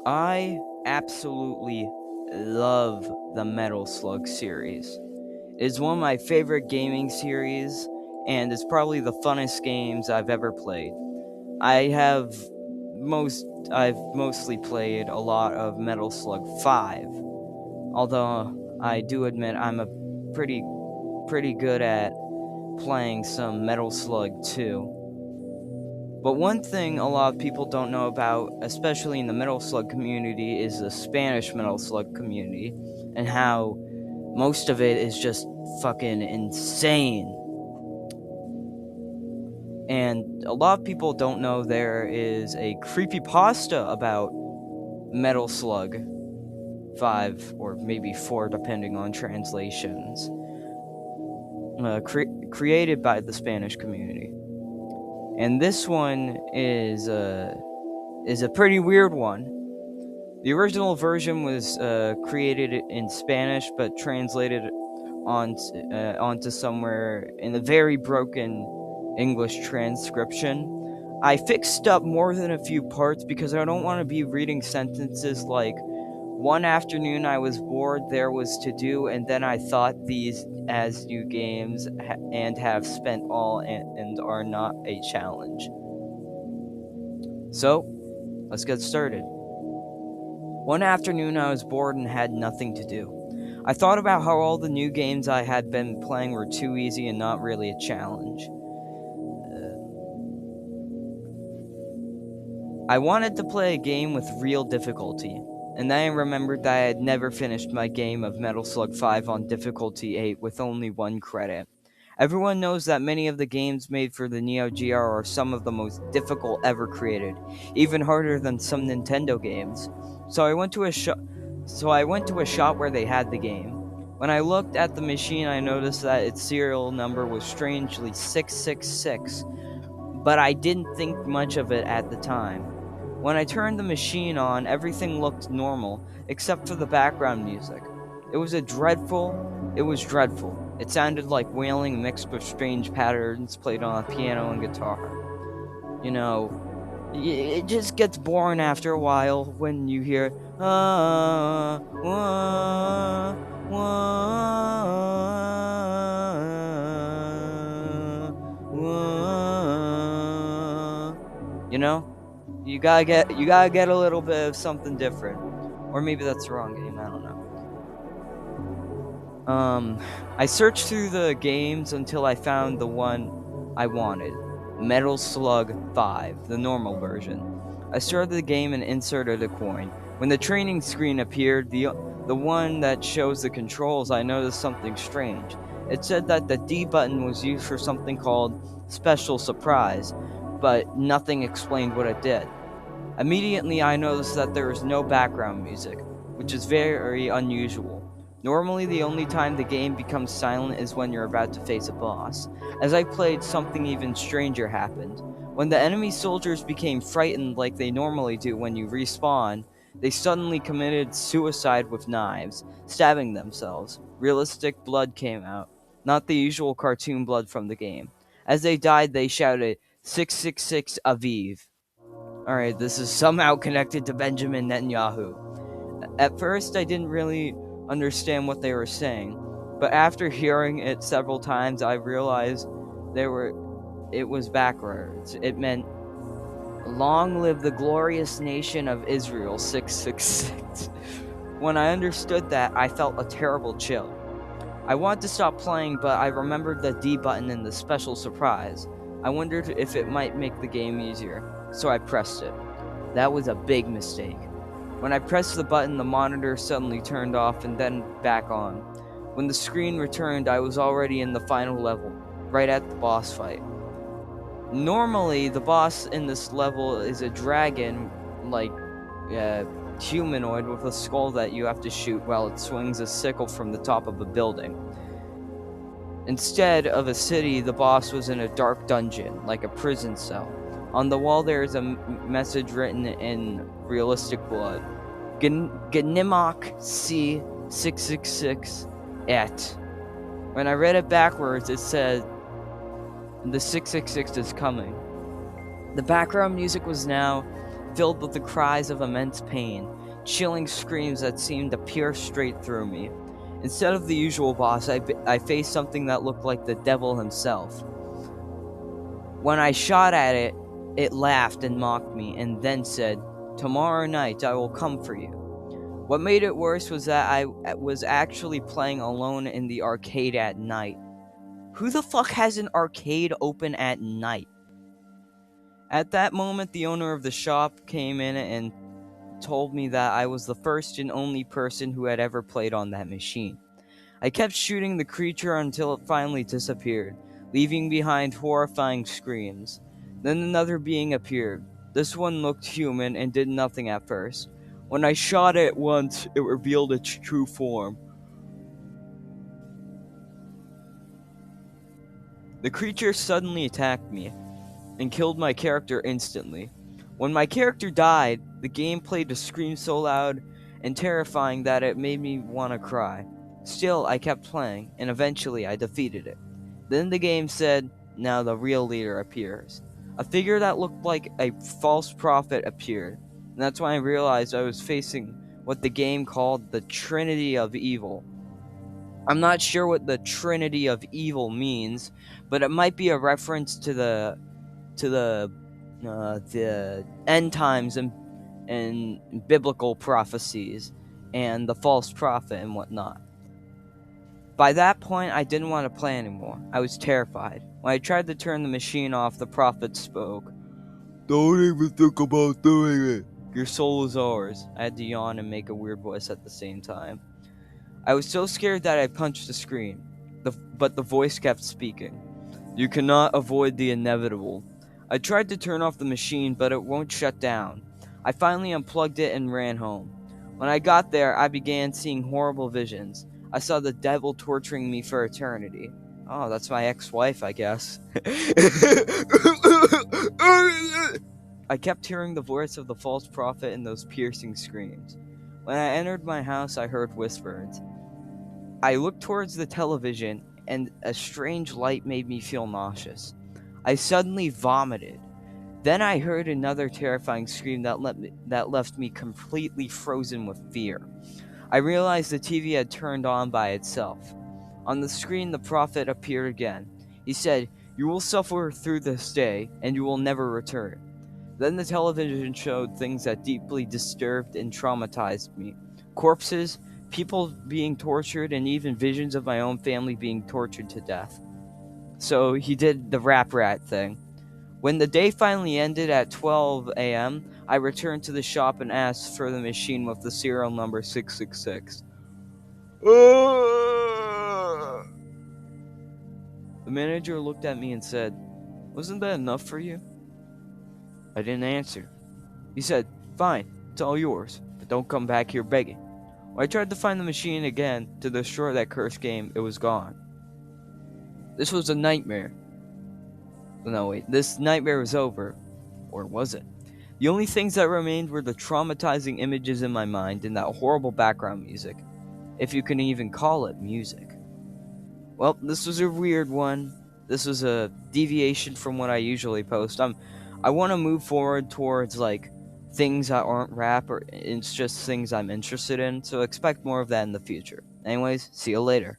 I absolutely love the Metal Slug series. It is one of my favorite gaming series, and it's probably the funnest games I've ever played. I have most I've mostly played a lot of Metal Slug 5, although I do admit I'm a pretty good at playing some Metal Slug 2. But one thing a lot of people don't know about, especially in the Metal Slug community, is the Spanish Metal Slug community and how most of it is just fucking insane. And a lot of people don't know there is a creepypasta about Metal Slug 5 or maybe 4 depending on translations, created by the Spanish community. And this one is a pretty weird one. The original version was created in Spanish, but translated onto somewhere in a very broken English transcription. I fixed up more than a few parts because I don't want to be reading sentences like, "One afternoon I was bored, there was to do, and then I thought these as new games and have spent all and are not a challenge." So, let's get started. One afternoon I was bored and had nothing to do. I thought about how all the new games I had been playing were too easy and not really a challenge. I wanted to play a game with real difficulty, and then I remembered that I had never finished my game of Metal Slug 5 on difficulty 8 with only 1 credit. Everyone knows that many of the games made for the Neo Geo are some of the most difficult ever created, even harder than some Nintendo games. So I went to a shop where they had the game. When I looked at the machine, I noticed that its serial number was strangely 666, but I didn't think much of it at the time. When I turned the machine on, everything looked normal, except for the background music. It was dreadful. It sounded like wailing mixed with strange patterns played on a piano and guitar. You know, it just gets boring after a while when you hear, wah, wah, wah. You know? You gotta get a little bit of something different. Or maybe that's the wrong game, I don't know. I searched through the games until I found the one I wanted. Metal Slug 5, the normal version. I started the game and inserted a coin. When the training screen appeared, the one that shows the controls, I noticed something strange. It said that the D button was used for something called Special Surprise, but nothing explained what it did. Immediately, I noticed that there is no background music, which is very unusual. Normally, the only time the game becomes silent is when you're about to face a boss. As I played, something even stranger happened. When the enemy soldiers became frightened like they normally do when you respawn, they suddenly committed suicide with knives, stabbing themselves. Realistic blood came out, not the usual cartoon blood from the game. As they died, they shouted, 666 Aviv. Alright, this is somehow connected to Benjamin Netanyahu. At first, I didn't really understand what they were saying, but after hearing it several times, I realized it was backwards. It meant, "Long live the glorious nation of Israel, 666. When I understood that, I felt a terrible chill. I wanted to stop playing, but I remembered the D button and the special surprise. I wondered if it might make the game easier, so I pressed it. That was a big mistake. When I pressed the button, the monitor suddenly turned off and then back on. When the screen returned, I was already in the final level, right at the boss fight. Normally, the boss in this level is a dragon, like humanoid with a skull that you have to shoot while it swings a sickle from the top of a building. Instead of a city, the boss was in a dark dungeon, like a prison cell. On the wall there is a message written in realistic blood. Gnimok C 666 et. When I read it backwards, it said, "The 666 is coming." The background music was now filled with the cries of immense pain, chilling screams that seemed to pierce straight through me. Instead of the usual boss, I faced something that looked like the devil himself. When I shot at it, it laughed and mocked me, and then said, "Tomorrow night I will come for you." What made it worse was that I was actually playing alone in the arcade at night. Who the fuck has an arcade open at night? At that moment, the owner of the shop came in and told me that I was the first and only person who had ever played on that machine. I kept shooting the creature until it finally disappeared, leaving behind horrifying screams. Then another being appeared. This one looked human and did nothing at first. When I shot it once, it revealed its true form. The creature suddenly attacked me and killed my character instantly. When my character died, the game played a scream so loud and terrifying that it made me want to cry. Still, I kept playing, and eventually I defeated it. Then the game said, "Now the real leader appears." A figure that looked like a false prophet appeared, and that's when I realized I was facing what the game called the Trinity of Evil. I'm not sure what the Trinity of Evil means, but it might be a reference to the end times and biblical prophecies and the false prophet and whatnot. By that point, I didn't want to play anymore. I was terrified. When I tried to turn the machine off, the prophet spoke. "Don't even think about doing it. Your soul is ours." I had to yawn and make a weird voice at the same time. I was so scared that I punched the screen, but the voice kept speaking. "You cannot avoid the inevitable." I tried to turn off the machine, but it won't shut down. I finally unplugged it and ran home. When I got there, I began seeing horrible visions. I saw the devil torturing me for eternity. Oh, that's my ex-wife, I guess. I kept hearing the voice of the false prophet in those piercing screams. When I entered my house, I heard whispers. I looked towards the television, and a strange light made me feel nauseous. I suddenly vomited. Then I heard another terrifying scream that left me completely frozen with fear. I realized the TV had turned on by itself. On the screen, the prophet appeared again. He said, "You will suffer through this day, and you will never return." Then the television showed things that deeply disturbed and traumatized me. Corpses, people being tortured, and even visions of my own family being tortured to death. So he did the rap rat thing. When the day finally ended at 12 a.m., I returned to the shop and asked for the machine with the serial number 666. The manager looked at me and said, "Wasn't that enough for you?" I didn't answer. He said, "Fine, it's all yours, but don't come back here begging." When I tried to find the machine again to destroy that cursed game, it was gone. This was a nightmare. No, wait, this nightmare was over. Or was it? The only things that remained were the traumatizing images in my mind and that horrible background music. If you can even call it music. Well, this was a weird one. This was a deviation from what I usually post. I want to move forward towards, like, things that aren't rap, or it's just things I'm interested in, so expect more of that in the future. Anyways, see you later.